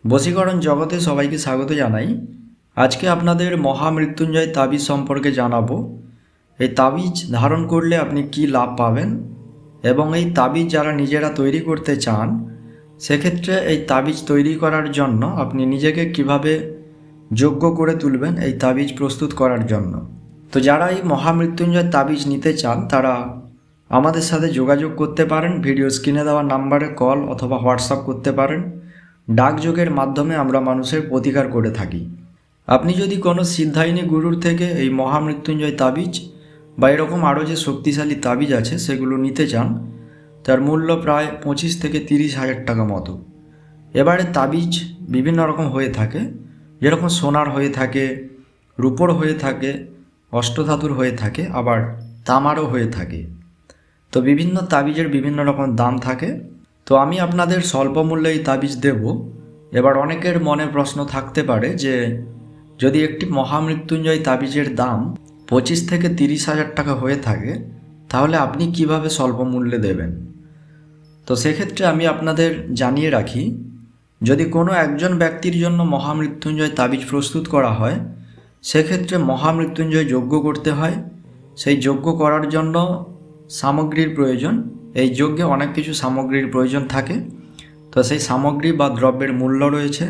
বশীকরণ জগতে সবাইকে স্বাগত জানাই। আজকে আপনাদের মহামৃত্যুঞ্জয় তাবিজ সম্পর্কে জানাবো। এই তাবিজ ধারণ করলে আপনি কি লাভ পাবেন এবং এই তাবিজ যারা নিজেরা তৈরি করতে চান সেক্ষেত্রে এই তাবিজ তৈরি করার জন্য আপনি নিজেকে কিভাবে যোগ্য করে তুলবেন এই তাবিজ প্রস্তুত করার জন্য। তো যারা এই মহামৃত্যুঞ্জয় তাবিজ নিতে চান তারা আমাদের সাথে যোগাযোগ করতে পারেন। ভিডিও স্ক্রিনে দেওয়া নাম্বারে কল অথবা হোয়াটসঅ্যাপ করতে পারেন। ডাকযোগের মাধ্যমে আমরা মানুষের প্রতিকার করে থাকি। আপনি যদি কোনো সিদ্ধায়িনী গুরুর থেকে এই মহামৃত্যুঞ্জয় তাবিজ বা এরকম আরও যে শক্তিশালী তাবিজ আছে সেগুলো নিতে চান, তার মূল্য প্রায় 25 থেকে 30 হাজার টাকা মতো। এবারে তাবিজ বিভিন্ন রকম হয়ে থাকে, যেরকম সোনার হয়ে থাকে, রূপোর হয়ে থাকে, অষ্টধাতুর হয়ে থাকে, আবার তামারও হয়ে থাকে। তো বিভিন্ন তাবিজের বিভিন্ন রকম দাম থাকে। তো আমি আপনাদের স্বল্প মূল্যে এই তাবিজ দেব। এবার অনেকের মনে প্রশ্ন থাকতে পারে যে যদি একটি মহামৃত্যুঞ্জয় তাবিজের দাম 25 থেকে 30 হাজার টাকা হয়ে থাকে তাহলে আপনি কিভাবে স্বল্প মূল্যে দেবেন। তো সেক্ষেত্রে আমি আপনাদের জানিয়ে রাখি, যদি কোনো একজন ব্যক্তির জন্য মহামৃত্যুঞ্জয় তাবিজ প্রস্তুত করা হয় সেক্ষেত্রে মহামৃত্যুঞ্জয় যজ্ঞ করতে হয়। সেই যজ্ঞ করার জন্য সামগ্রীর প্রয়োজন। এই যজ্ঞে অনেক কিছু সামগ্রীর প্রয়োজন থাকে। তো সেই সামগ্রী বা দ্রব্যের মূল্য রয়েছে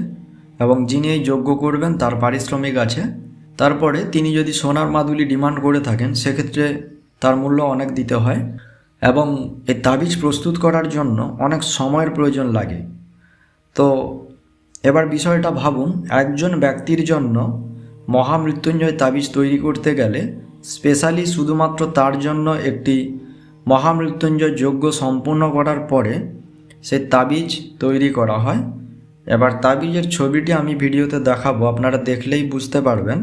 এবং যিনি এই যজ্ঞ করবেন তার পারিশ্রমিক আছে। তারপরে তিনি যদি সোনার মাদুলি ডিমান্ড করে থাকেন সেক্ষেত্রে তার মূল্য অনেক দিতে হয় এবং এই তাবিজ প্রস্তুত করার জন্য অনেক সময়ের প্রয়োজন লাগে। তো এবার বিষয়টা ভাবুন, একজন ব্যক্তির জন্য মহামৃত্যুঞ্জয় তাবিজ তৈরি করতে গেলে স্পেশালি শুধুমাত্র তার জন্য একটি মহামৃত্যুঞ্জয় যজ্ঞ সম্পূর্ণ করার পরে সে তাবিজ তৈরি করা হয়। এবার তাবিজের ছবিটি আমি ভিডিওতে দেখাবো, আপনারা দেখলেই বুঝতে পারবেন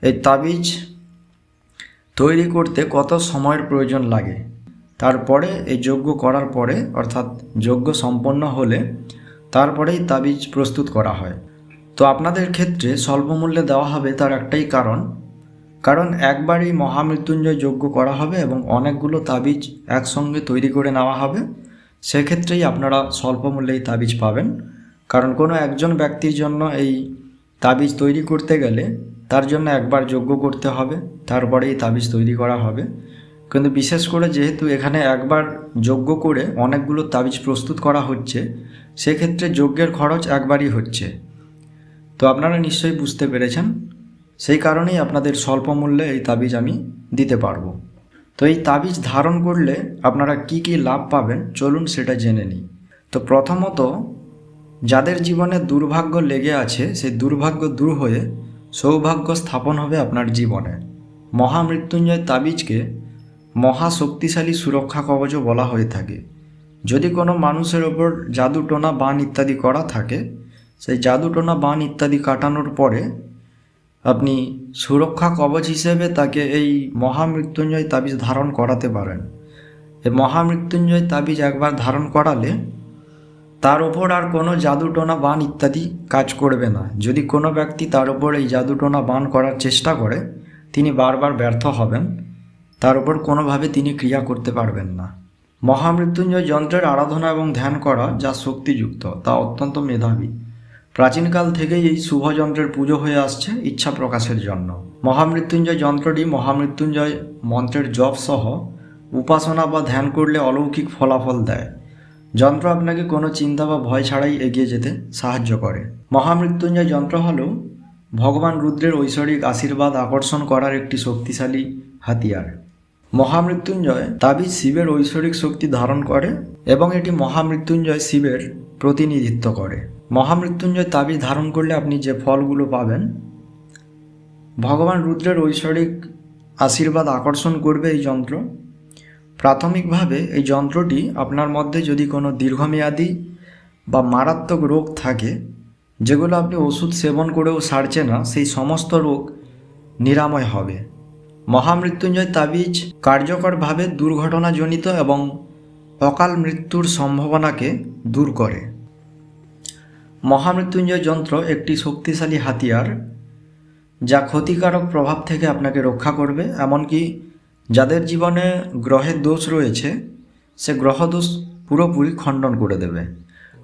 এই তাবিজ তৈরি করতে কত সময়ের প্রয়োজন লাগে। তারপরে এই যজ্ঞ করার পরে অর্থাৎ যজ্ঞ সম্পন্ন হলে তারপরেই তাবিজ প্রস্তুত করা হয়। তো আপনাদের ক্ষেত্রে স্বল্প মূল্যে দেওয়া হবে তার একটাই কারণ একবারই মহামৃত্যুঞ্জয় যজ্ঞ করা হবে এবং অনেকগুলো তাবিজ একসঙ্গে তৈরি করে নেওয়া হবে। সেক্ষেত্রেই আপনারা স্বল্প মূল্যে এই তাবিজ পাবেন। কারণ কোনো একজন ব্যক্তির জন্য এই তাবিজ তৈরি করতে গেলে তার জন্য একবার যজ্ঞ করতে হবে, তারপরে এই তাবিজ তৈরি করা হবে। কিন্তু বিশেষ করে যেহেতু এখানে একবার যজ্ঞ করে অনেকগুলো তাবিজ প্রস্তুত করা হচ্ছে সেক্ষেত্রে যজ্ঞের খরচ একবারই হচ্ছে। তো আপনারা নিশ্চয়ই বুঝতে পেরেছেন, সেই কারণেই আপনাদের স্বল্প মূল্যে এই তাবিজ আমি দিতে পারবো। তো এই তাবিজ ধারণ করলে আপনারা কি কি লাভ পাবেন চলুন সেটা জেনে নিই। তো প্রথমত, যাদের জীবনে দুর্ভাগ্য লেগে আছে সেই দুর্ভাগ্য দূর হয়ে সৌভাগ্য স্থাপন হবে আপনার জীবনে। মহামৃত্যুঞ্জয় তাবিজকে মহাশক্তিশালী সুরক্ষা কবচও বলা হয়ে থাকে। যদি কোনো মানুষের ওপর জাদু টোনা বান ইত্যাদি করা থাকে সেই জাদু টোনা বান ইত্যাদি কাটানোর পরে আপনি সুরক্ষা কবচ হিসেবে তাকে এই মহামৃত্যুঞ্জয় তাবিজ ধারণ করাতে পারেন। এই মহামৃত্যুঞ্জয় তাবিজ একবার ধারণ করালে তার ওপর আর কোনো জাদুটোনা বান ইত্যাদি কাজ করবে না। যদি কোনো ব্যক্তি তার ওপর এই জাদুটোনা বান করার চেষ্টা করে তিনি বারবার ব্যর্থ হবেন, তার ওপর কোনোভাবে তিনি ক্রিয়া করতে পারবেন না। মহামৃত্যুঞ্জয় যন্ত্রের আরাধনা এবং ধ্যান করা যা শক্তিযুক্ত তা অত্যন্ত মেধাবী। প্রাচীনকাল থেকেই এই শুভ যন্ত্রের পুজো হয়ে আসছে ইচ্ছা প্রকাশের জন্য। মহামৃত্যুঞ্জয় যন্ত্রটি মহামৃত্যুঞ্জয় মন্ত্রের জপ সহ উপাসনা বা ধ্যান করলে অলৌকিক ফলাফল দেয়। যন্ত্র আপনাকে কোনো চিন্তা বা ভয় ছাড়াই এগিয়ে যেতে সাহায্য করে। মহামৃত্যুঞ্জয় যন্ত্র হল ভগবান রুদ্রের ঐশ্বরিক আশীর্বাদ আকর্ষণ করার একটি শক্তিশালী হাতিয়ার। মহামৃত্যুঞ্জয় তাবিজ শিবের ঐশ্বরিক শক্তি ধারণ করে এবং এটি মহামৃত্যুঞ্জয় শিবের প্রতিনিধিত্ব করে। মহামৃত্যুঞ্জয় তাবিজ ধারণ করলে আপনি যে ফলগুলো পাবেন, ভগবান রুদ্রের ঐশ্বরিক আশীর্বাদ আকর্ষণ করবে এই যন্ত্র। প্রাথমিকভাবে এই যন্ত্রটি আপনার মধ্যে যদি কোনো দীর্ঘমেয়াদী বা মারাত্মক রোগ থাকে যেগুলো আপনি ওষুধ সেবন করেও সারছে না, সেই সমস্ত রোগ নিরাময় হবে। মহামৃত্যুঞ্জয় তাবিজ কার্যকরভাবে দুর্ঘটনাজনিত এবং অকাল মৃত্যুর সম্ভাবনাকে দূর করে। মহামৃত্যুঞ্জয় যন্ত্র একটি শক্তিশালী হাতিয়ার যা ক্ষতিকারক প্রভাব থেকে আপনাকে রক্ষা করবে। এমনকি যাদের জীবনে গ্রহের দোষ রয়েছে সে গ্রহদোষ পুরোপুরি খণ্ডন করে দেবে।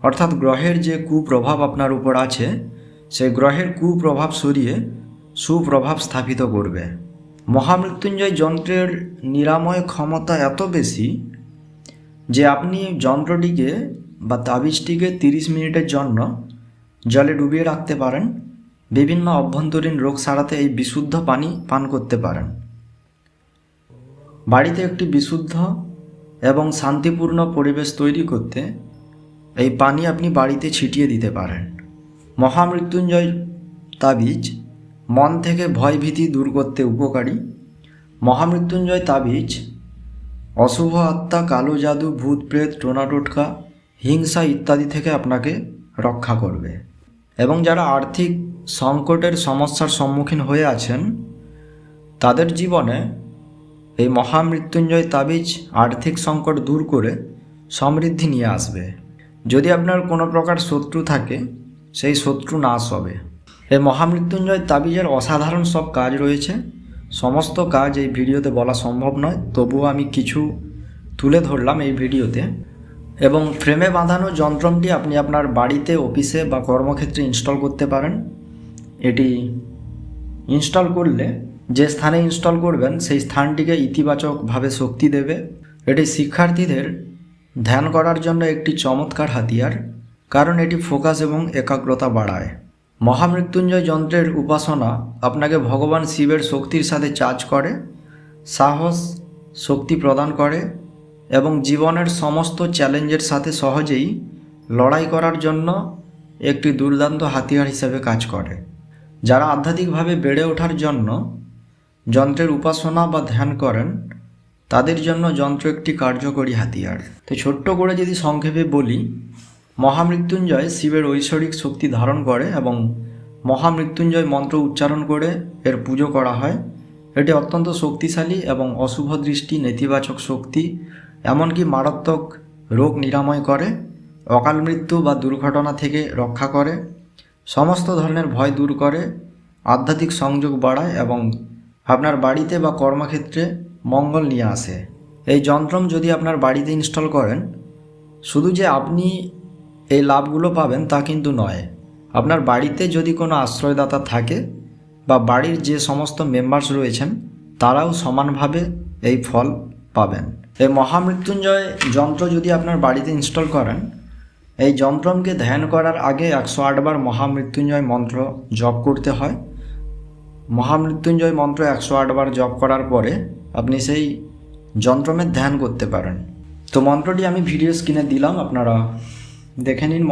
অর্থাৎ গ্রহের যে কুপ্রভাব আপনার উপর আছে সেই গ্রহের কুপ্রভাব সরিয়ে সুপ্রভাব স্থাপিত করবে। মহামৃত্যুঞ্জয় যন্ত্রের নিরাময় ক্ষমতা এত বেশি যে আপনি যন্ত্রটিকে বা তাবিজটিকে 30 মিনিটের জন্য জলে ডুবিয়ে রাখতে পারেন। বিভিন্ন অভ্যন্তরীণ রোগ সারাতে এই বিশুদ্ধ পানি পান করতে পারেন। বাড়িতে একটি বিশুদ্ধ এবং শান্তিপূর্ণ পরিবেশ তৈরি করতে এই পানি আপনি বাড়িতে ছিটিয়ে দিতে পারেন। মহামৃত্যুঞ্জয় তাবিজ মন থেকে ভয়ভীতি দূর করতে উপকারী। মহামৃত্যুঞ্জয় তাবিজ অশুভ আত্মা, কালো জাদু, ভূত প্রেত, টোনাটোটকা, হিংসা ইত্যাদি থেকে আপনাকে রক্ষা করবে। এবং যারা আর্থিক সংকটের সমস্যার সম্মুখীন হয়ে আছেন তাদের জীবনে এই মহামৃত্যুঞ্জয় তাবিজ আর্থিক সংকট দূর করে সমৃদ্ধি নিয়ে আসবে। যদি আপনার কোনো প্রকার শত্রু থাকে সেই শত্রু নাশ হবে। এই মহামৃত্যুঞ্জয় তাবিজের অসাধারণ সব কাজ রয়েছে। সমস্ত কাজ এই ভিডিওতে বলা সম্ভব নয়, তবুও আমি কিছু তুলে ধরলাম এই ভিডিওতে। এবং ফ্রেমে বাঁধানো যন্ত্রটি আপনি আপনার বাড়িতে, অফিসে বা কর্মক্ষেত্রে ইনস্টল করতে পারেন। এটি ইনস্টল করলে যে স্থানে ইনস্টল করবেন সেই স্থানটিকে ইতিবাচকভাবে শক্তি দেবে। এটি শিক্ষার্থীদের ধ্যান করার জন্য একটি চমৎকার হাতিয়ার, কারণ এটি ফোকাস এবং একাগ্রতা বাড়ায়। মহামৃত্যুঞ্জয় যন্ত্রের উপাসনা আপনাকে ভগবান শিবের শক্তির সাথে চার্জ করে, সাহস, শক্তি প্রদান করে এবং জীবনের সমস্ত চ্যালেঞ্জের সাথে সহজেই লড়াই করার জন্য একটি দুর্দান্ত হাতিয়ার হিসেবে কাজ করে। যারা আধ্যাত্মিকভাবে বেড়ে ওঠার জন্য যন্ত্রের উপাসনা বা ধ্যান করেন তাদের জন্য যন্ত্র একটি কার্যকরী হাতিয়ার। তো ছোট্ট করে যদি সংক্ষেপে বলি, মহামৃত্যুঞ্জয় শিবের ঐশ্বরিক শক্তি ধারণ করে এবং মহামৃত্যুঞ্জয় মন্ত্র উচ্চারণ করে এর পুজো করা হয়। এটি অত্যন্ত শক্তিশালী এবং অশুভ দৃষ্টি, নেতিবাচক শক্তি, এমনকি মারাত্মক রোগ নিরাময় করে, অকাল মৃত্যু বা দুর্ঘটনা থেকে রক্ষা করে, সমস্ত ধরনের ভয় দূর করে, আধ্যাত্মিক সংযোগ বাড়ায় এবং আপনার বাড়িতে বা কর্মক্ষেত্রে মঙ্গল নিয়ে আসে। এই যন্ত্রম যদি আপনার বাড়িতে ইনস্টল করেন, শুধু যে আপনি এই লাভগুলো পাবেন তা কিন্তু নয়, আপনার বাড়িতে যদি কোনো আশ্রয়দাতা থাকে বা বাড়ির যে সমস্ত মেম্বার্স রয়েছেন তারাও সমানভাবে এই ফল পাবেন। এই মহামৃত্যুঞ্জয় যন্ত্র যদি আপনার বাড়িতে ইনস্টল করেন, এই যন্ত্রমকে ধ্যান করার আগে 108 বার মহামৃত্যুঞ্জয় মন্ত্র জপ করতে হয়। মহামৃত্যুঞ্জয় মন্ত্র 108 বার জপ করার পরে আপনি সেই যন্ত্রমের ধ্যান করতে পারেন। তো মন্ত্রটি আমি ভিডিও স্ক্রিনে দিলাম, আপনারা দেখে নিন।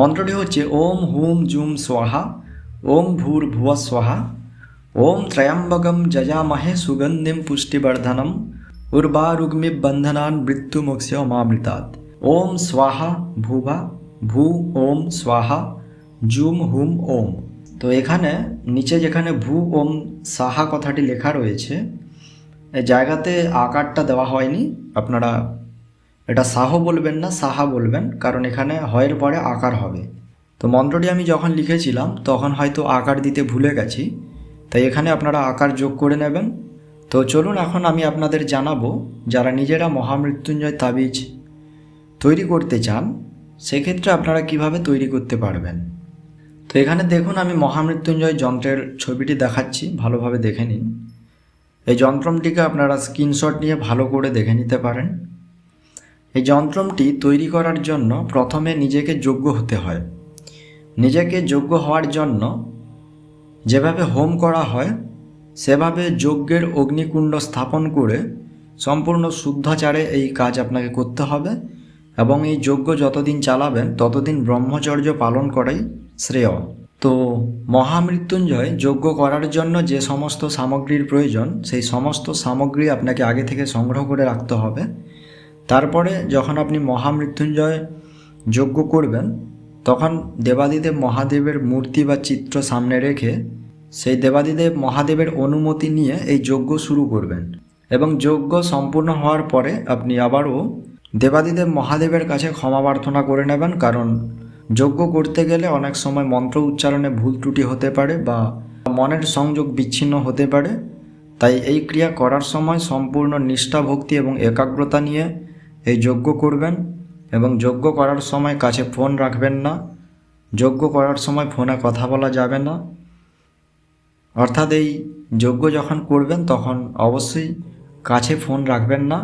মন্ত্রটি হচ্ছে ওম হুম জুম স্বাহা, ওম ভূর ভুব স্বাহা, ওম ত্রয়ম্বকম যজামহে সুগন্ধিম পুষ্টিবর্ধনম, উর্বারুগ্মি বন্ধনান মৃত্যুমোক্ষ্য মামৃতাৎ। ওম স্বাহা ভুবা ভূ ওম স্বাহা জুম হুম ওম। তো এখানে নিচে যেখানে ভূ ওম সাহা কথাটি লেখা রয়েছে, এই জায়গাতে আকারটা দেওয়া হয়নি। আপনারা এটা সাহ বলবেন না, সাহা বলবেন, কারণ এখানে হয়ের পরে আকার হবে। তো মন্ত্রটি আমি যখন লিখেছিলাম তখন হয়তো আকার দিতে ভুলে গেছি, তাই এখানে আপনারা আকার যোগ করে নেবেন। তো চলুন এখন আমি আপনাদের জানাবো, যারা নিজেরা মহামৃত্যুঞ্জয় তাবিজ তৈরি করতে চান সেক্ষেত্রে আপনারা কিভাবে তৈরি করতে পারবেন। তো এখানে দেখুন, আমি মহামৃত্যুঞ্জয় যন্ত্রের ছবিটি দেখাচ্ছি, ভালোভাবে দেখে নিন। এই যন্ত্রটিকে আপনারা স্ক্রিনশট নিয়ে ভালো করে দেখে নিতে পারেন। এই যন্ত্রটি তৈরি করার জন্য প্রথমে নিজেকে যোগ্য হতে হয়। নিজেকে যোগ্য হওয়ার জন্য যেভাবে হোম করা হয় সেভাবে যজ্ঞের অগ্নিকুণ্ড স্থাপন করে সম্পূর্ণ শুদ্ধাচারে এই কাজ আপনাকে করতে হবে এবং এই যজ্ঞ যতদিন চালাবেন ততদিন ব্রহ্মচর্য পালন করাই শ্রেয়। তো মহামৃত্যুঞ্জয় যজ্ঞ করার জন্য যে সমস্ত সামগ্রীর প্রয়োজন সেই সমস্ত সামগ্রী আপনাকে আগে থেকে সংগ্রহ করে রাখতে হবে। তারপরে যখন আপনি মহামৃত্যুঞ্জয় যজ্ঞ করবেন তখন দেবাদিদেব মহাদেবের মূর্তি বা চিত্র সামনে রেখে সেই দেবাদিদেব মহাদেবের অনুমতি নিয়ে এই যজ্ঞ শুরু করবেন এবং যজ্ঞ সম্পূর্ণ হওয়ার পরে আপনি আবারও দেবাদিদেব মহাদেবের কাছে ক্ষমা প্রার্থনা করে নেবেন, কারণ যজ্ঞ করতে গেলে অনেক সময় মন্ত্র উচ্চারণে ভুল ত্রুটি হতে পারে বা মনের সংযোগ বিচ্ছিন্ন হতে পারে। তাই এই ক্রিয়া করার সময় সম্পূর্ণ নিষ্ঠা, ভক্তি এবং একাগ্রতা নিয়ে এই যজ্ঞ করবেন এবং যজ্ঞ করার সময় কাছে ফোন রাখবেন না। যজ্ঞ করার সময় ফোনে কথা বলা যাবে না। অর্থাৎ এই যজ্ঞ যখন করবেন তখন অবশ্যই কাছে ফোন রাখবেন না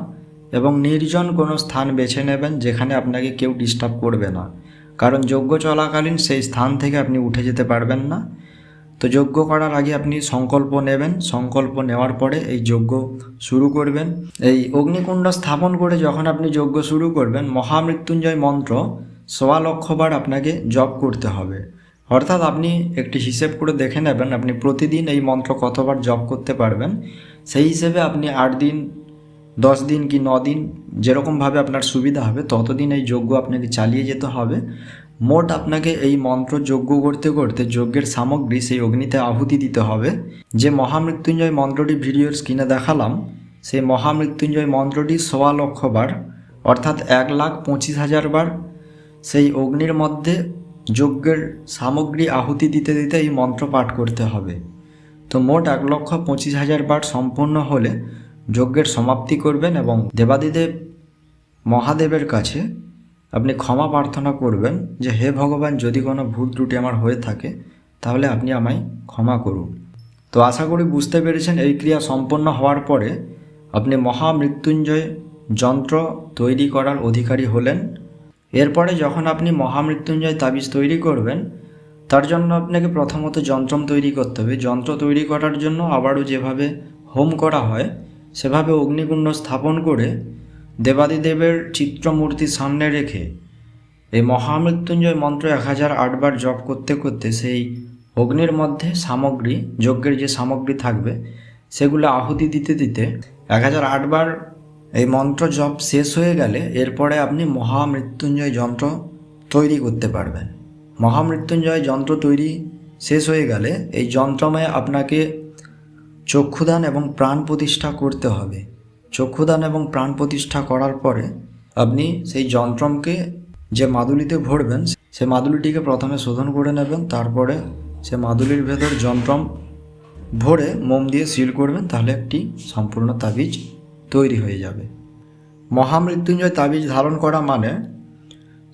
এবং নির্জন কোনো স্থান বেছে নেবেন যেখানে আপনাকে কেউ ডিস্টার্ব করবে না, কারণ যজ্ঞ চলাকালীন সেই স্থান থেকে আপনি উঠে যেতে পারবেন না। তো যজ্ঞ করার আগে আপনি সংকল্প নেবেন, সংকল্প নেওয়ার পরে এই যজ্ঞ শুরু করবেন। এই অগ্নিকুণ্ড স্থাপন করে যখন আপনি যজ্ঞ শুরু করবেন, মহামৃত্যুঞ্জয় মন্ত্র ১.৫ লক্ষ বার আপনাকে জপ করতে হবে। অর্থাৎ আপনি একটি হিসেব করে দেখে নেবেন আপনি প্রতিদিন এই মন্ত্র কতবার জপ করতে পারবেন। সেই হিসেবে আপনি ৮ দিন, 10 দিন কি 9 দিন যেরকমভাবে আপনার সুবিধা হবে ততদিন এই যজ্ঞ আপনাকে চালিয়ে যেতে হবে। মোট আপনাকে এই মন্ত্র যজ্ঞ করতে করতে যজ্ঞের সামগ্রী সেই অগ্নিতে আহুতি দিতে হবে। যে মহামৃত্যুঞ্জয় মন্ত্রটি ভিডিওর স্ক্রিনে দেখালাম, সেই মহামৃত্যুঞ্জয় মন্ত্রটি ১.৫ লক্ষ বার অর্থাৎ ১,২৫,০০০ বার সেই অগ্নির মধ্যে যজ্ঞের সামগ্রী আহুতি দিতে দিতে এই মন্ত্র পাঠ করতে হবে। তো মোট ১,২৫,০০০ বার সম্পূর্ণ হলে যজ্ঞের সমাপ্তি করবেন এবং দেবাদিদেব মহাদেবের কাছে আপনি ক্ষমা প্রার্থনা করবেন যে হে ভগবান, যদি কোনো ভুল ত্রুটি আমার হয়ে থাকে তাহলে আপনি আমায় ক্ষমা করুন। তো আশা করি বুঝতে পেরেছেন। এই ক্রিয়া সম্পন্ন হওয়ার পরে আপনি মহামৃত্যুঞ্জয় যন্ত্র তৈরি করার অধিকারী হলেন। এরপরে যখন আপনি মহামৃত্যুঞ্জয় তাবিজ তৈরি করবেন তার জন্য আপনাকে প্রথমত যন্ত্রম তৈরি করতে হবে। যন্ত্র তৈরি করার জন্য আবারও যেভাবে হোম করা হয় সেভাবে অগ্নিকুণ্ড স্থাপন করে দেবাদিদেবের চিত্রমূর্তি সামনে রেখে এই মহামৃত্যুঞ্জয় মন্ত্র ১,০০৮ বার জপ করতে করতে সেই অগ্নির মধ্যে সামগ্রী, যজ্ঞের যে সামগ্রী থাকবে সেগুলো আহুতি দিতে দিতে ১,০০৮ বার এই মন্ত্র জপ শেষ হয়ে গেলে এরপরে আপনি মহামৃত্যুঞ্জয় যন্ত্র তৈরি করতে পারবেন। মহামৃত্যুঞ্জয় যন্ত্র তৈরি শেষ হয়ে গেলে এই যন্ত্রময় আপনাকে চক্ষুদান এবং প্রাণ প্রতিষ্ঠা করতে হবে। চক্ষুদান এবং প্রাণ প্রতিষ্ঠা করার পরে আপনি সেই যন্ত্রমকে যে মাদুলিতে ভরবেন সে মাদুলিটিকে প্রথমে শোধন করে নেবেন, তারপরে সে মাদুলির ভেতর যন্ত্রম ভরে মোম দিয়ে সিল করবেন, তাহলে একটি সম্পূর্ণ তাবিজ তৈরি হয়ে যাবে। মহামৃত্যুঞ্জয় তাবিজ ধারণ করা মানে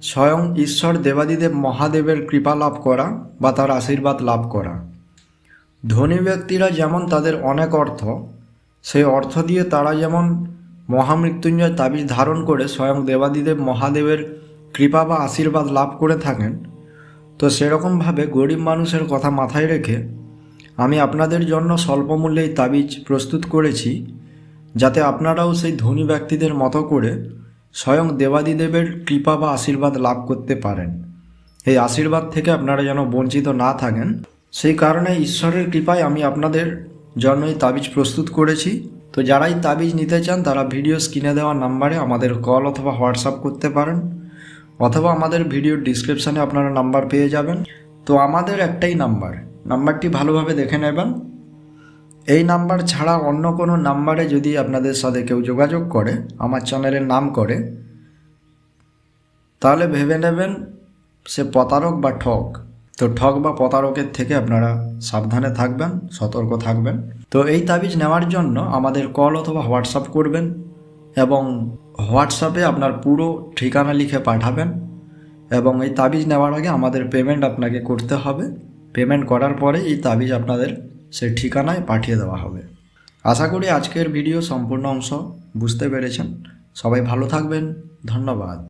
স্বয়ং ঈশ্বর দেবাদিদেব মহাদেবের কৃপা লাভ করা বা তার আশীর্বাদ লাভ করা। ধনী ব্যক্তিরা যেমন তাদের অনেক অর্থ, সেই অর্থ দিয়ে তারা যেমন মহামৃত্যুঞ্জয় তাবিজ ধারণ করে স্বয়ং দেবাদিদেব মহাদেবের কৃপা বা আশীর্বাদ লাভ করে থাকেন, তো সেরকমভাবে গরিব মানুষের কথা মাথায় রেখে আমি আপনাদের জন্য স্বল্পমূল্যে এই তাবিজ প্রস্তুত করেছি, যাতে আপনারাও সেই ধনী ব্যক্তিদের মতো করে স্বয়ং দেবাদিদেবের কৃপা বা আশীর্বাদ লাভ করতে পারেন। এই আশীর্বাদ থেকে আপনারা যেন বঞ্চিত না থাকেন, সেই কারণে ঈশ্বরের কৃপায় আমি আপনাদের জন্য এই তাবিজ প্রস্তুত করেছি। তো যারাই তাবিজ নিতে চান তারা ভিডিও স্ক্রিনে দেওয়া নাম্বারে আমাদের কল অথবা হোয়াটসঅ্যাপ করতে পারেন, অথবা আমাদের ভিডিওর ডিসক্রিপশানে আপনারা নাম্বার পেয়ে যাবেন। তো আমাদের একটাই নাম্বারটি ভালোভাবে দেখে নেবেন। এই নাম্বার ছাড়া অন্য কোনো নাম্বারে যদি আপনাদের সাথে কেউ যোগাযোগ করে আমার চ্যানেলের নাম করে, তাহলে ভেবে নেবেন সে প্রতারক বা ঠক। তো ঠক বা প্রতারকের থেকে আপনারা সাবধানে থাকবেন, সতর্ক থাকবেন। তো এই তাবিজ নেওয়ার জন্য আমাদের কল অথবা হোয়াটসঅ্যাপ করবেন এবং হোয়াটসঅ্যাপে আপনার পুরো ঠিকানা লিখে পাঠাবেন এবং এই তাবিজ নেওয়ার আগে আমাদের পেমেন্ট আপনাকে করতে হবে। পেমেন্ট করার পরে এই তাবিজ আপনাদের সেই ঠিকানায় পাঠিয়ে দেওয়া হবে। আশা করি আজকের ভিডিও সম্পূর্ণ অংশ বুঝতে পেরেছেন। সবাই ভালো থাকবেন। ধন্যবাদ।